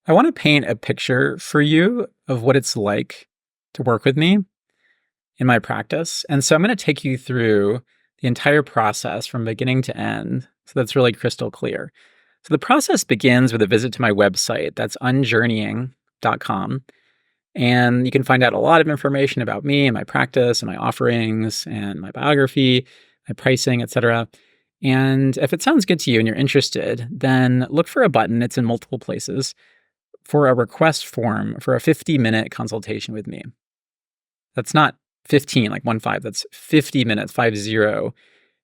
I want to paint a picture for you of what it's like to work with me in my practice. And so I'm going to take you through the entire process from beginning to end so that's really crystal clear. So the process begins with a visit to my website. That's unjourneying.com. And you can find out a lot of information about me and my practice and my offerings and my biography, my pricing, etc. And if it sounds good to you and you're interested, then look for a button. It's in multiple places for a request form for a 50-minute consultation with me. That's not 15, like 1-5, that's 50 minutes, 50.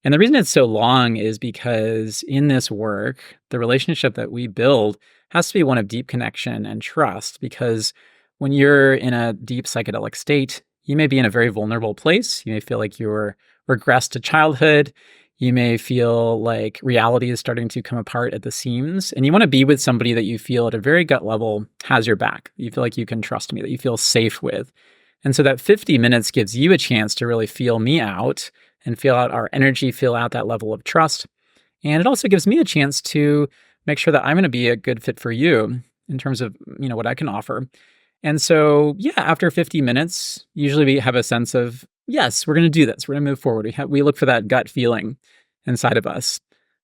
And the reason it's so long is because in this work, the relationship that we build has to be one of deep connection and trust, because when you're in a deep psychedelic state, you may be in a very vulnerable place. You may feel like you're regressed to childhood. You may feel like reality is starting to come apart at the seams. And you want to be with somebody that you feel at a very gut level has your back. You feel like you can trust me, that you feel safe with. And so that 50 minutes gives you a chance to really feel me out and feel out our energy, feel out that level of trust. And it also gives me a chance to make sure that I'm going to be a good fit for you in terms of, what I can offer. And so, after 50 minutes, usually we have a sense of, yes, we're going to do this. We're going to move forward. We look for that gut feeling inside of us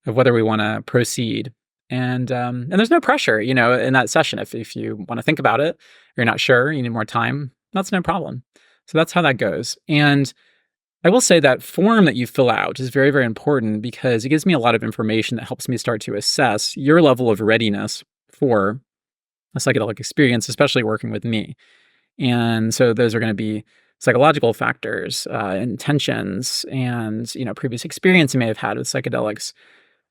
of whether we want to proceed. And there's no pressure, in that session. If you want to think about it, you're not sure, you need more time, that's no problem. So that's how that goes. And I will say that form that you fill out is very, very important because it gives me a lot of information that helps me start to assess your level of readiness for a psychedelic experience, especially working with me. And so those are going to be psychological factors, intentions, and previous experience you may have had with psychedelics.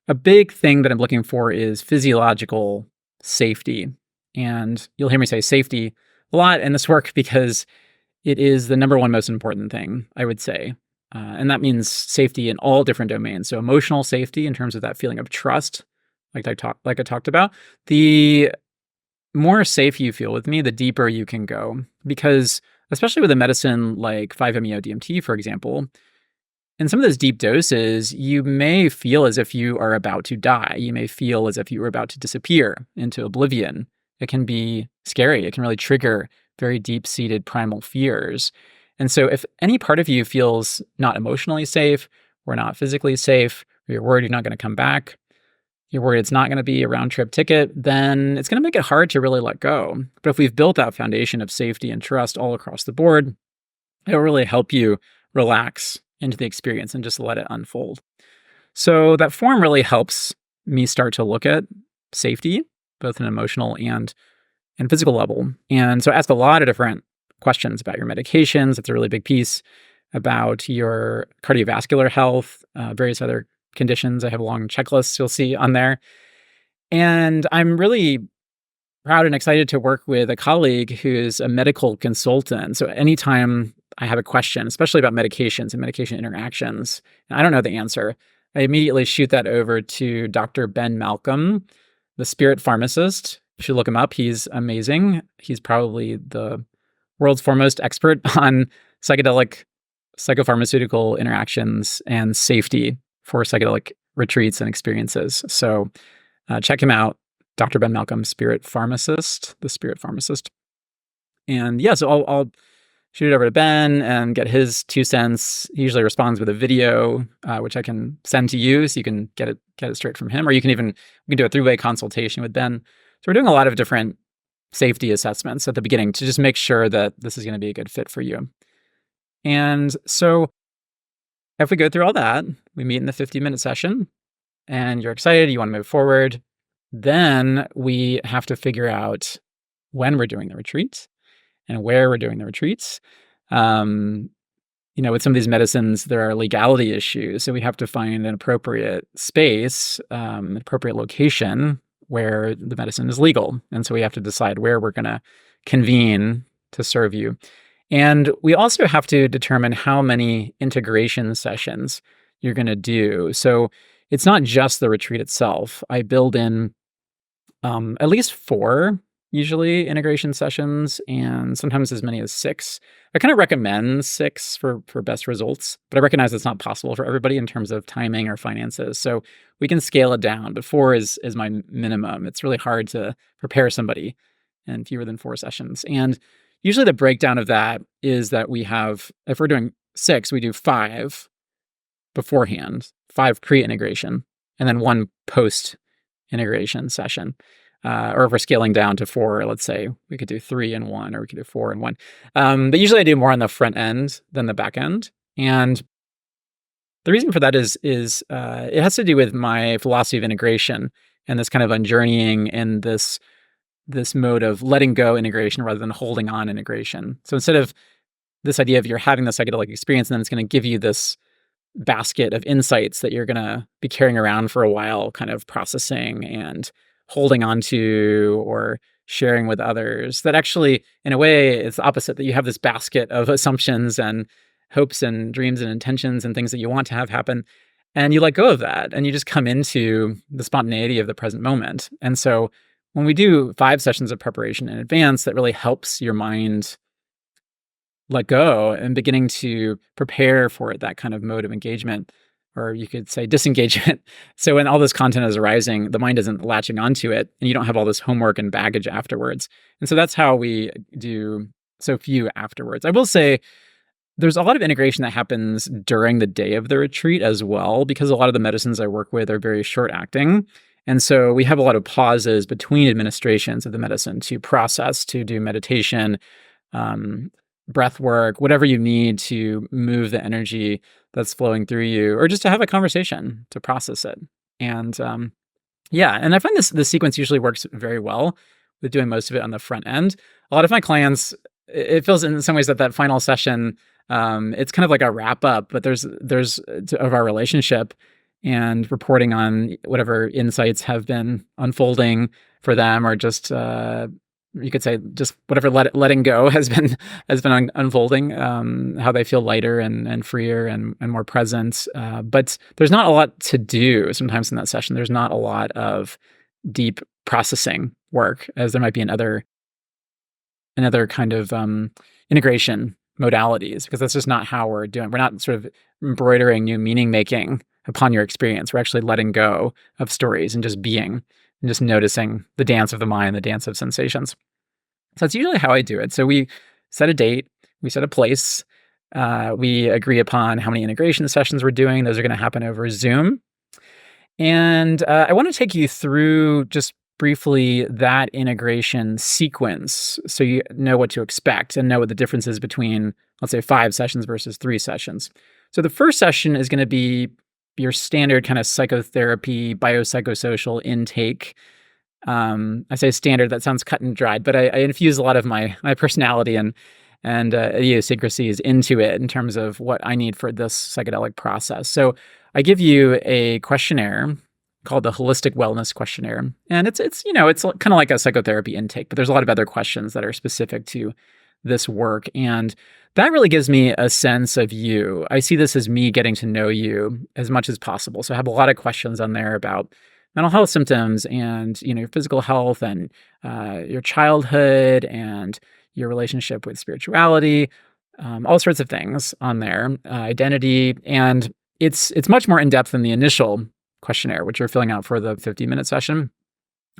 A big thing that I'm looking for is physiological safety. And you'll hear me say safety a lot in this work because it is the number one most important thing, I would say. And that means safety in all different domains. So emotional safety in terms of that feeling of trust, like I talked about. The more safe you feel with me, the deeper you can go. Because especially with a medicine like 5-MeO-DMT, for example, in some of those deep doses, you may feel as if you are about to die. You may feel as if you were about to disappear into oblivion. It can be scary. It can really trigger very deep-seated primal fears. And so if any part of you feels not emotionally safe, or not physically safe, or you're worried you're not going to come back, you're worried it's not going to be a round-trip ticket, then it's going to make it hard to really let go. But if we've built that foundation of safety and trust all across the board, it'll really help you relax into the experience and just let it unfold. So that form really helps me start to look at safety, both an emotional and physical level. And so I ask a lot of different questions about your medications. That's a really big piece. About your cardiovascular health, various other conditions. I have a long checklist you'll see on there. And I'm really proud and excited to work with a colleague who's a medical consultant. So anytime I have a question, especially about medications and medication interactions, and I don't know the answer, I immediately shoot that over to Dr. Ben Malcolm, the spirit pharmacist. You should look him up. He's amazing. He's probably the world's foremost expert on psychedelic psychopharmaceutical interactions and safety for psychedelic retreats and experiences. So check him out, Dr. Ben Malcolm, spirit pharmacist, the spirit pharmacist. And so I'll shoot it over to Ben and get his 2 cents. He usually responds with a video, which I can send to you so you can get it straight from him, or we can do a 3-way consultation with Ben. So we're doing a lot of different safety assessments at the beginning to just make sure that this is going to be a good fit for you. And so if we go through all that, we meet in the 50-minute session and you're excited, you want to move forward, then we have to figure out when we're doing the retreats and where we're doing the retreats. With some of these medicines, there are legality issues. So we have to find an appropriate space, an appropriate location where the medicine is legal. And so we have to decide where we're going to convene to serve you. And we also have to determine how many integration sessions you're going to do. So it's not just the retreat itself. I build in at least 4, usually, integration sessions, and sometimes as many as 6. I kind of recommend 6 for best results, but I recognize it's not possible for everybody in terms of timing or finances. So we can scale it down, but 4 is my minimum. It's really hard to prepare somebody and fewer than 4 sessions. And usually the breakdown of that is that we have, if we're doing 6, we do 5 beforehand, 5 pre-integration, and then 1 post-integration session. Or if we're scaling down to 4, let's say we could do 3 and 1, or we could do 4 and 1. But usually I do more on the front end than the back end. And the reason for that is it has to do with my philosophy of integration and this kind of unjourneying and this mode of letting go integration rather than holding on integration. So instead of this idea of you're having the psychedelic experience and then it's going to give you this basket of insights that you're going to be carrying around for a while, kind of processing and holding on to or sharing with others, that actually, in a way, it's the opposite, that you have this basket of assumptions and hopes and dreams and intentions and things that you want to have happen. And you let go of that and you just come into the spontaneity of the present moment. And so when we do 5 sessions of preparation in advance, that really helps your mind let go and beginning to prepare for that kind of mode of engagement, or you could say disengagement. So when all this content is arising, the mind isn't latching onto it and you don't have all this homework and baggage afterwards. And so that's how we do so few afterwards. I will say there's a lot of integration that happens during the day of the retreat as well, because a lot of the medicines I work with are very short acting. And so we have a lot of pauses between administrations of the medicine to process, to do meditation, breath work, whatever you need to move the energy that's flowing through you, or just to have a conversation to process it. And and I find this sequence usually works very well with doing most of it on the front end. A lot of my clients, it feels in some ways that final session, it's kind of like a wrap up, but there's of our relationship and reporting on whatever insights have been unfolding for them, or just you could say just whatever letting go has been unfolding, how they feel lighter and freer and more present. But there's not a lot to do sometimes in that session. There's not a lot of deep processing work, as there might be in other kind of integration modalities, because that's just not how we're doing. We're not sort of embroidering new meaning making upon your experience. We're actually letting go of stories and just being and just noticing the dance of the mind, the dance of sensations. So that's usually how I do it. So we set a date, we set a place, we agree upon how many integration sessions we're doing. Those are going to happen over Zoom. And I want to take you through just briefly that integration sequence so you know what to expect and know what the difference is between, let's say, 5 sessions versus 3 sessions. So the first session is going to be your standard kind of psychotherapy, biopsychosocial intake. I say standard, that sounds cut and dried, but I infuse a lot of my personality and idiosyncrasies into it in terms of what I need for this psychedelic process. So I give you a questionnaire called the Holistic Wellness Questionnaire. And it's kind of like a psychotherapy intake, but there's a lot of other questions that are specific to this work. And that really gives me a sense of you. I see this as me getting to know you as much as possible. So I have a lot of questions on there about mental health symptoms and, your physical health and your childhood and your relationship with spirituality, all sorts of things on there, identity. And it's much more in-depth than the initial questionnaire, which you're filling out for the 50-minute session.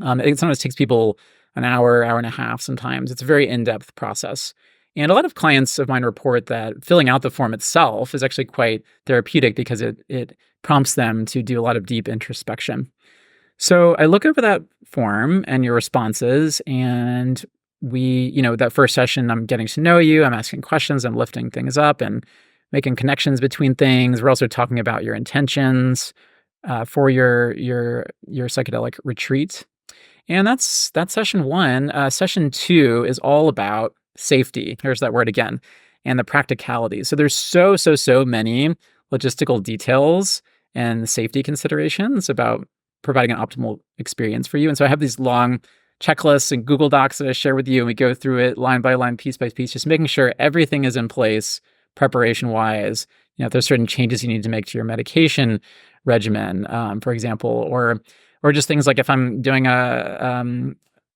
It sometimes takes people an hour and a half sometimes. It's a very in-depth process. And a lot of clients of mine report that filling out the form itself is actually quite therapeutic because it prompts them to do a lot of deep introspection. So I look over that form and your responses, and that first session, I'm getting to know you, I'm asking questions, I'm lifting things up and making connections between things. We're also talking about your intentions for your psychedelic retreat. And that's session 1. Session 2 is all about safety. There's that word again, and the practicality. So there's so many logistical details and safety considerations about providing an optimal experience for you. And so I have these long checklists and Google Docs that I share with you, and we go through it line by line, piece by piece, just making sure everything is in place preparation-wise. If there's certain changes you need to make to your medication regimen, for example, or just things like if I'm doing a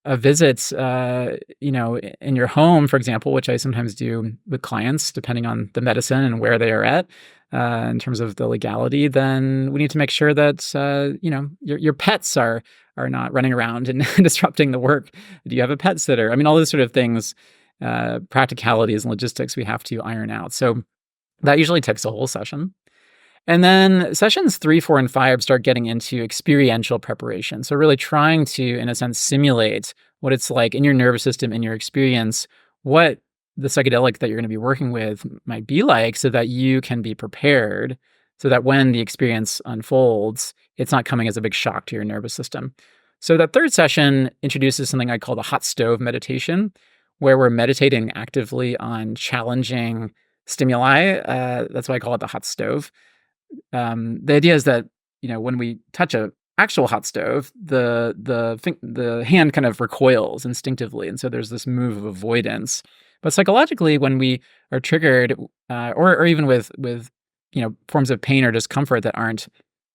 a visit, in your home, for example, which I sometimes do with clients, depending on the medicine and where they are at, in terms of the legality, then we need to make sure that, your pets are not running around and disrupting the work. Do you have a pet sitter? I mean, all those sort of things, practicalities and logistics we have to iron out. So that usually takes a whole session. And then sessions 3, 4, and 5 start getting into experiential preparation. So really trying to, in a sense, simulate what it's like in your nervous system, in your experience, what the psychedelic that you're going to be working with might be like, so that you can be prepared, so that when the experience unfolds, it's not coming as a big shock to your nervous system. So that third session introduces something I call the hot stove meditation, where we're meditating actively on challenging stimuli. That's why I call it the hot stove. The idea is that, when we touch a actual hot stove, the hand kind of recoils instinctively, and so there's this move of avoidance. But psychologically, when we are triggered, or even with forms of pain or discomfort that aren't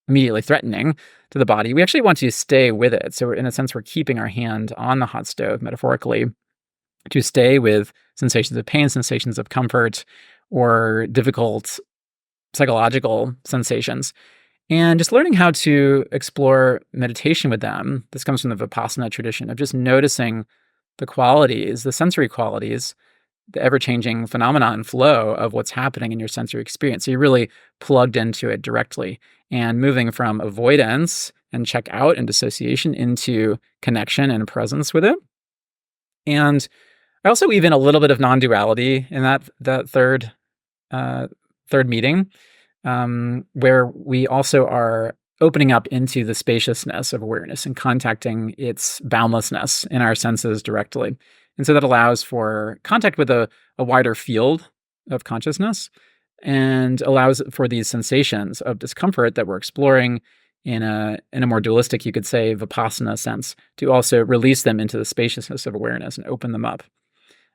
immediately threatening to the body, we actually want to stay with it. So in a sense, we're keeping our hand on the hot stove, metaphorically, to stay with sensations of pain, sensations of comfort, or difficult psychological sensations, and just learning how to explore meditation with them. This comes from the Vipassana tradition of just noticing the qualities, the sensory qualities, the ever-changing phenomena and flow of what's happening in your sensory experience. So you're really plugged into it directly, and moving from avoidance and check out and dissociation into connection and presence with it. And I also weave in a little bit of non-duality in that third meeting, where we also are opening up into the spaciousness of awareness and contacting its boundlessness in our senses directly. And so that allows for contact with a wider field of consciousness, and allows for these sensations of discomfort that we're exploring in a more dualistic, you could say, Vipassana sense, to also release them into the spaciousness of awareness and open them up.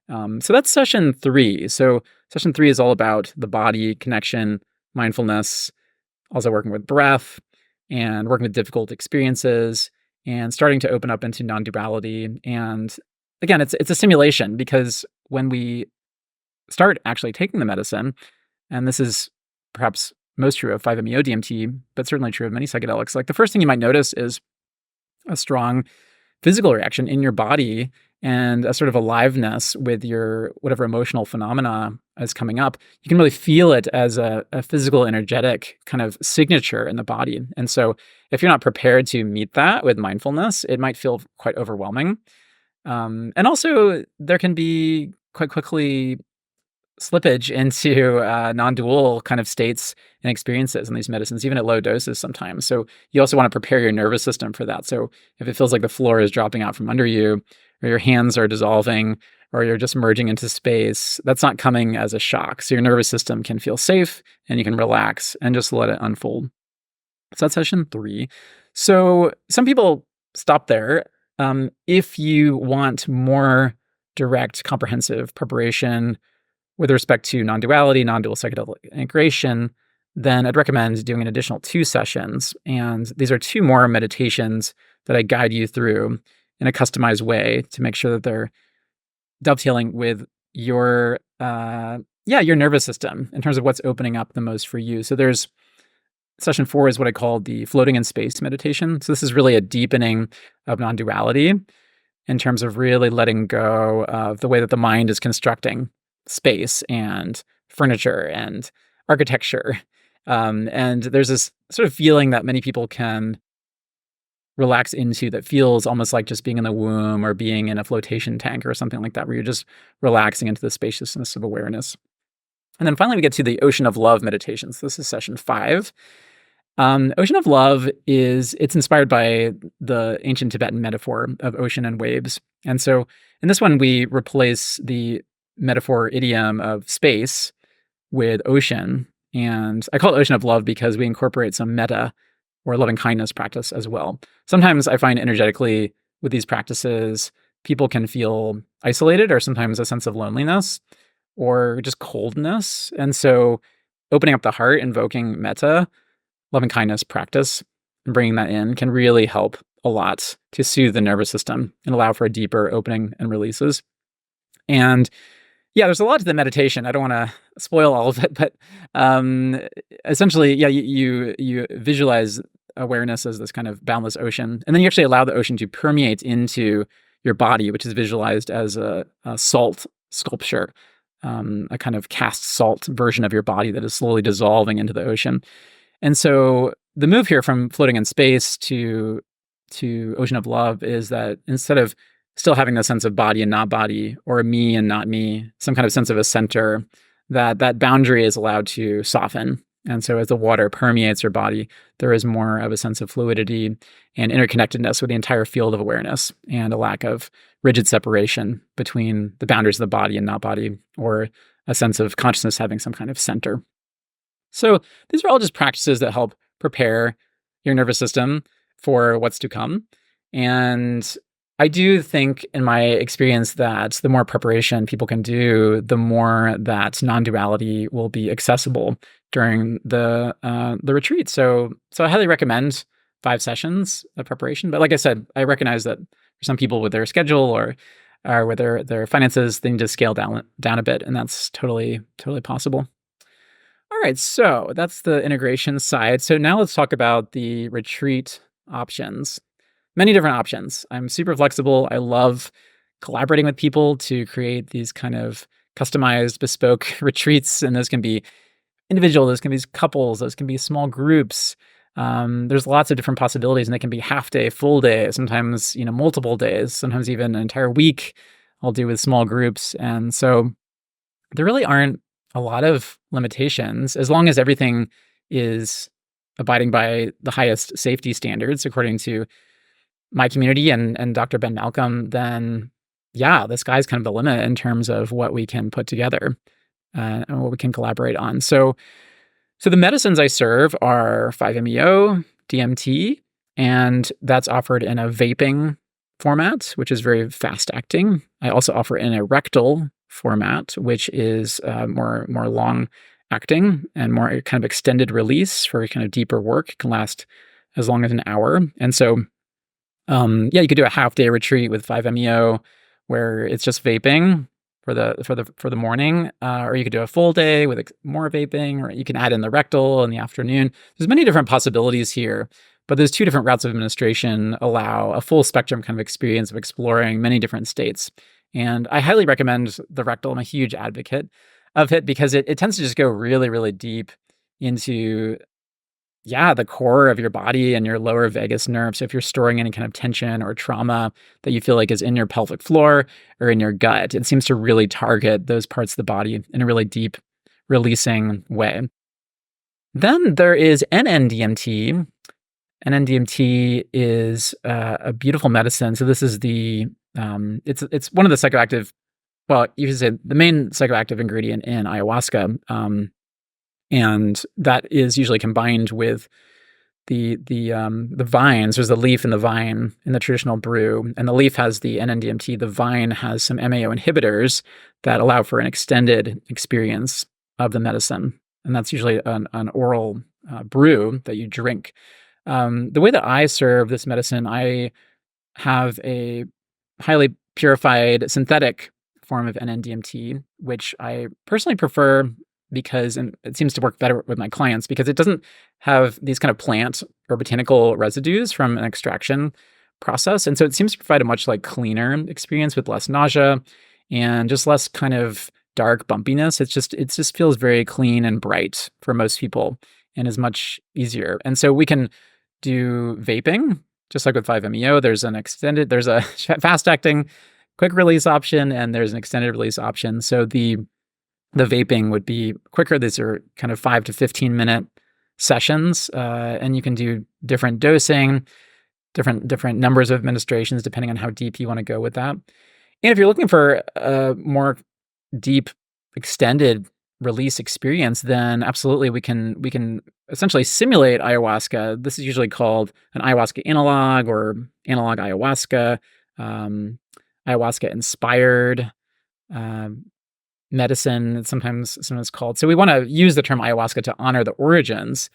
So that's session 3. So session 3 is all about the body, connection, mindfulness, also working with breath and working with difficult experiences, and starting to open up into non-duality. And again, it's a simulation, because when we start actually taking the medicine, and this is perhaps most true of 5-MeO-DMT, but certainly true of many psychedelics, like the first thing you might notice is a strong physical reaction in your body, and a sort of aliveness with your whatever emotional phenomena is coming up. You can really feel it as a physical, energetic kind of signature in the body. And so if you're not prepared to meet that with mindfulness, it might feel quite overwhelming. And also, there can be quite quickly slippage into non-dual kind of states and experiences in these medicines, even at low doses sometimes. So you also want to prepare your nervous system for that. So if it feels like the floor is dropping out from under you, or your hands are dissolving, or you're just merging into space, that's not coming as a shock. So your nervous system can feel safe, and you can relax and just let it unfold. So that's session 3. So some people stop there. If you want more direct, comprehensive preparation with respect to non-duality, non-dual psychedelic integration, then I'd recommend doing an additional 2 sessions. And these are 2 more meditations that I guide you through in a customized way to make sure that they're dovetailing with your nervous system in terms of what's opening up the most for you. So there's session 4 is what I call the floating in space meditation. So this is really a deepening of non-duality in terms of really letting go of the way that the mind is constructing space and furniture and architecture. And there's this sort of feeling that many people can relax into that feels almost like just being in the womb or being in a flotation tank or something like that, where you're just relaxing into the spaciousness of awareness. And then finally, we get to the Ocean of Love meditations. This is session 5. Ocean of Love it's inspired by the ancient Tibetan metaphor of ocean and waves. And so in this one, we replace the metaphor idiom of space with ocean. And I call it Ocean of Love because we incorporate some metta or loving kindness practice as well. Sometimes I find energetically with these practices, people can feel isolated, or sometimes a sense of loneliness or just coldness. And so opening up the heart, invoking metta, loving kindness practice, and bringing that in can really help a lot to soothe the nervous system and allow for a deeper opening and releases. And yeah, there's a lot to the meditation. I don't want to spoil all of it, but essentially, yeah, you visualize awareness as this kind of boundless ocean, and then you actually allow the ocean to permeate into your body, which is visualized as a salt sculpture, a kind of cast salt version of your body that is slowly dissolving into the ocean. And so the move here from floating in space to ocean of love is that instead of still having the sense of body and not body, or me and not me, some kind of sense of a center, that boundary is allowed to soften. And so as the water permeates your body, there is more of a sense of fluidity and interconnectedness with the entire field of awareness, and a lack of rigid separation between the boundaries of the body and not body, or a sense of consciousness having some kind of center. So these are all just practices that help prepare your nervous system for what's to come. And I do think, in my experience, that the more preparation people can do, the more that non-duality will be accessible during the retreat. So I highly recommend 5 sessions of preparation. But like I said, I recognize that for some people with their schedule or with their finances, they need to scale down a bit, and that's totally possible. All right, so that's the integration side. So now let's talk about the retreat options. Many different options. I'm super flexible. I love collaborating with people to create these kind of customized, bespoke retreats. And those can be individual, those can be couples, those can be small groups. There's lots of different possibilities, and they can be half day, full day, sometimes, multiple days, sometimes even an entire week I'll do with small groups. And so there really aren't a lot of limitations, as long as everything is abiding by the highest safety standards, according to my community and Dr. Ben Malcolm. Then yeah, the sky's kind of the limit in terms of what we can put together and what we can collaborate on. So the medicines I serve are 5-MeO, DMT, and that's offered in a vaping format, which is very fast acting. I also offer in a rectal format, which is more long acting and more kind of extended release for kind of deeper work. It can last as long as an hour. And so you could do a half-day retreat with 5-MeO where it's just vaping for the morning, or you could do a full day with more vaping, or you can add in the rectal in the afternoon. There's many different possibilities here, but those 2 different routes of administration allow a full spectrum kind of experience of exploring many different states. And I highly recommend the rectal. I'm a huge advocate of it because it tends to just go really, really deep into the core of your body and your lower vagus nerve. So if you're storing any kind of tension or trauma that you feel like is in your pelvic floor or in your gut, it seems to really target those parts of the body in a really deep, releasing way. Then there is N-DMT. N-DMT is a beautiful medicine. So this is it's one of the psychoactive, well, you could say the main psychoactive ingredient in ayahuasca. And that is usually combined with the vines. There's the leaf and the vine in the traditional brew, and the leaf has the N-DMT. The vine has some MAO inhibitors that allow for an extended experience of the medicine, and that's usually an oral brew that you drink. The way that I serve this medicine, I have a highly purified synthetic form of N-DMT, which I personally prefer because, and it seems to work better with my clients, because it doesn't have these kind of plant or botanical residues from an extraction process. And so it seems to provide a much cleaner experience with less nausea and just less kind of dark bumpiness. It just feels very clean and bright for most people and is much easier. And so we can do vaping, just like with 5-MeO. There's a fast acting quick release option, and there's an extended release option. So the vaping would be quicker. These are kind of 5 to 15 minute sessions, and you can do different dosing, different numbers of administrations depending on how deep you want to go with that. And if you're looking for a more deep, extended release experience, then absolutely we can essentially simulate ayahuasca. This is usually called an ayahuasca analog or analog ayahuasca, ayahuasca inspired medicine, it's sometimes called. So we want to use the term ayahuasca to honor the origins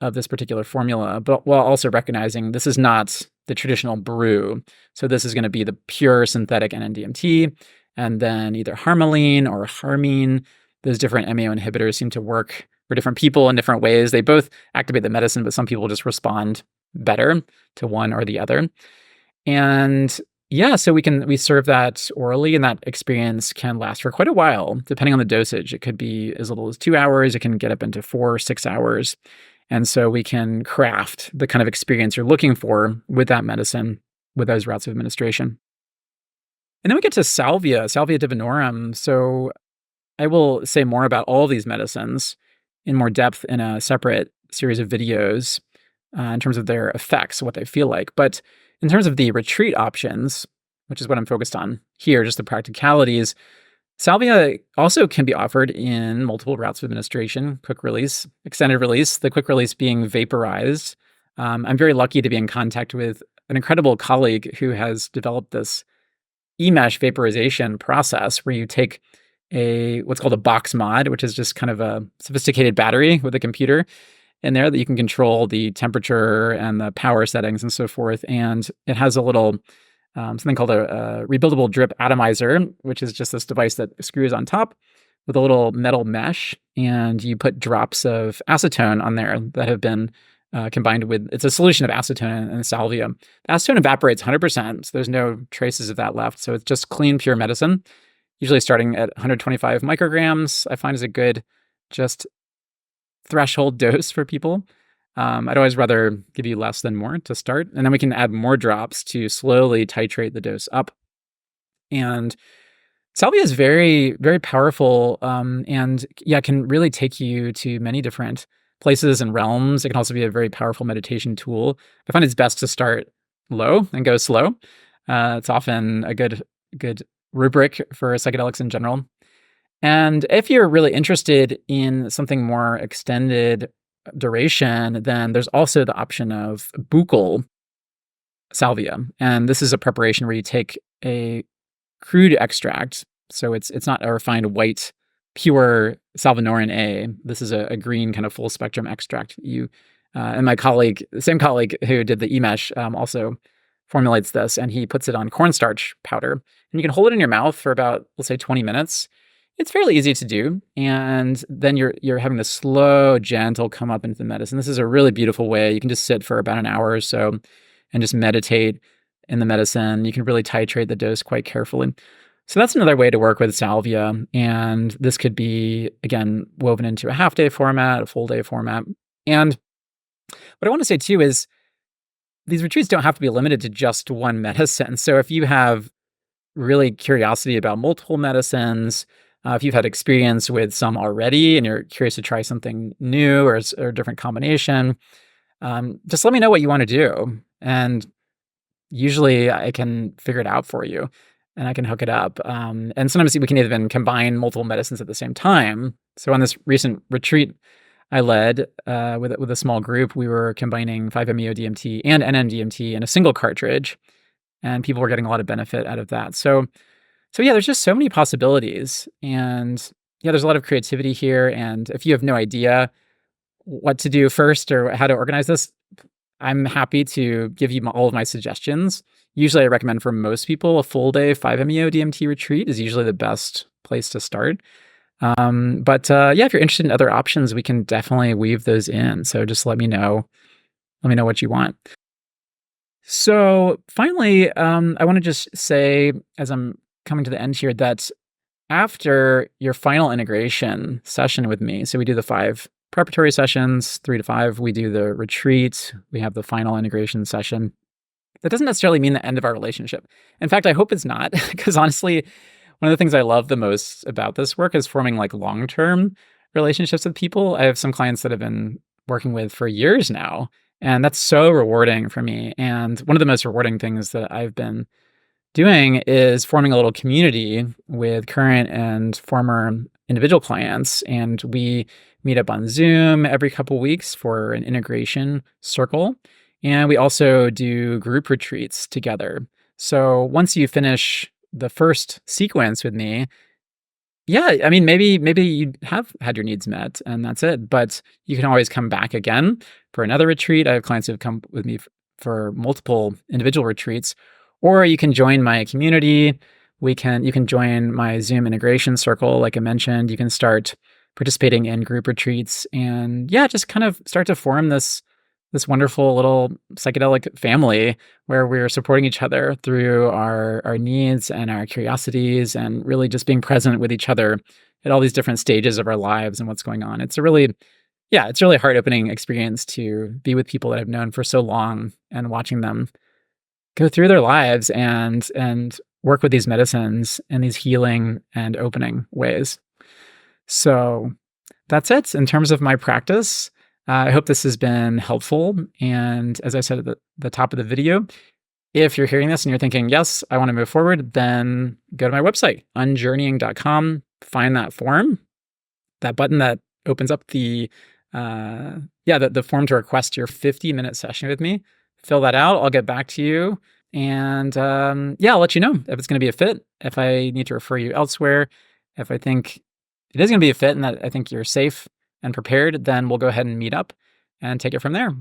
of this particular formula, but while also recognizing this is not the traditional brew. So this is going to be the pure synthetic N-DMT, and then either harmaline or harmine. Those different MAO inhibitors seem to work for different people in different ways. They both activate the medicine, but some people just respond better to one or the other. And yeah, so we serve that orally, and that experience can last for quite a while, depending on the dosage. It could be as little as 2 hours. It can get up into 4 or 6 hours. And so we can craft the kind of experience you're looking for with that medicine, with those routes of administration. And then we get to salvia divinorum. So I will say more about all these medicines in more depth in a separate series of videos in terms of their effects, what they feel like. But in terms of the retreat options, which is what I'm focused on here, just the practicalities, salvia also can be offered in multiple routes of administration: quick release, extended release, the quick release being vaporized. I'm very lucky to be in contact with an incredible colleague who has developed this e-mesh vaporization process where you take what's called a box mod, which is just kind of a sophisticated battery with a computer in there that you can control the temperature and the power settings and so forth. And it has a little something called a rebuildable drip atomizer, which is just this device that screws on top with a little metal mesh, and you put drops of acetone on there that have been combined with, it's a solution of acetone and salvia. The acetone evaporates 100%, so there's no traces of that left. So it's just clean, pure medicine, usually starting at 125 micrograms, I find is a good just threshold dose for people. I'd always rather give you less than more to start, and then we can add more drops to slowly titrate the dose up. And salvia is very, very powerful, and yeah, can really take you to many different places and realms. It can also be a very powerful meditation tool. I find it's best to start low and go slow. It's often a good rubric for psychedelics in general. And if you're really interested in something more extended duration, then there's also the option of buccal salvia. And this is a preparation where you take a crude extract. So it's not a refined white, pure salvinorin A. This is a green kind of full spectrum extract. And my colleague, the same colleague who did the e-mesh, also formulates this, and he puts it on cornstarch powder. And you can hold it in your mouth for about, let's say, 20 minutes. It's fairly easy to do. And then you're having the slow, gentle come up into the medicine. This is a really beautiful way. You can just sit for about an hour or so and just meditate in the medicine. You can really titrate the dose quite carefully. So that's another way to work with salvia. And this could be, again, woven into a half-day format, a full-day format. And what I want to say too is these retreats don't have to be limited to just one medicine. So if you have really curiosity about multiple medicines, if you've had experience with some already and you're curious to try something new or a different combination, just let me know what you want to do. And usually I can figure it out for you and I can hook it up. And sometimes we can even combine multiple medicines at the same time. So on this recent retreat I led with a small group, we were combining 5-MeO-DMT and N-DMT in a single cartridge, and people were getting a lot of benefit out of that. So yeah, there's just so many possibilities, and yeah, there's a lot of creativity here. And if you have no idea what to do first or how to organize this, I'm happy to give you all of my suggestions. Usually I recommend for most people a full day 5-MeO-DMT retreat is usually the best place to start. But yeah, if you're interested in other options, we can definitely weave those in. So just let me know what you want. So finally, I want to just say, as I'm coming to the end here, that after your final integration session with me, so we do the 5 preparatory sessions, 3 to 5, we do the retreat, we have the final integration session. That doesn't necessarily mean the end of our relationship. In fact, I hope it's not, because honestly, one of the things I love the most about this work is forming like long-term relationships with people. I have some clients that I've been working with for years now, and that's so rewarding for me. And one of the most rewarding things that I've been doing is forming a little community with current and former individual clients. And we meet up on Zoom every couple weeks for an integration circle. And we also do group retreats together. So once you finish the first sequence with me, yeah, I mean, maybe you have had your needs met and that's it, but you can always come back again for another retreat. I have clients who have come with me for multiple individual retreats, or you can join my community. You can join my Zoom integration circle, like I mentioned. You can start participating in group retreats, and just kind of start to form this wonderful little psychedelic family where we're supporting each other through our needs and our curiosities, and really just being present with each other at all these different stages of our lives and what's going on. It's a really heart-opening experience to be with people that I've known for so long and watching them go through their lives and work with these medicines in these healing and opening ways. So that's it in terms of my practice. I hope this has been helpful. And as I said at the top of the video, if you're hearing this and you're thinking, yes, I want to move forward, then go to my website, unjourneying.com, find that form, that button that opens up the form to request your 50-minute session with me. Fill that out. I'll get back to you. And I'll let you know if it's going to be a fit, if I need to refer you elsewhere. If I think it is going to be a fit and that I think you're safe and prepared, then we'll go ahead and meet up and take it from there.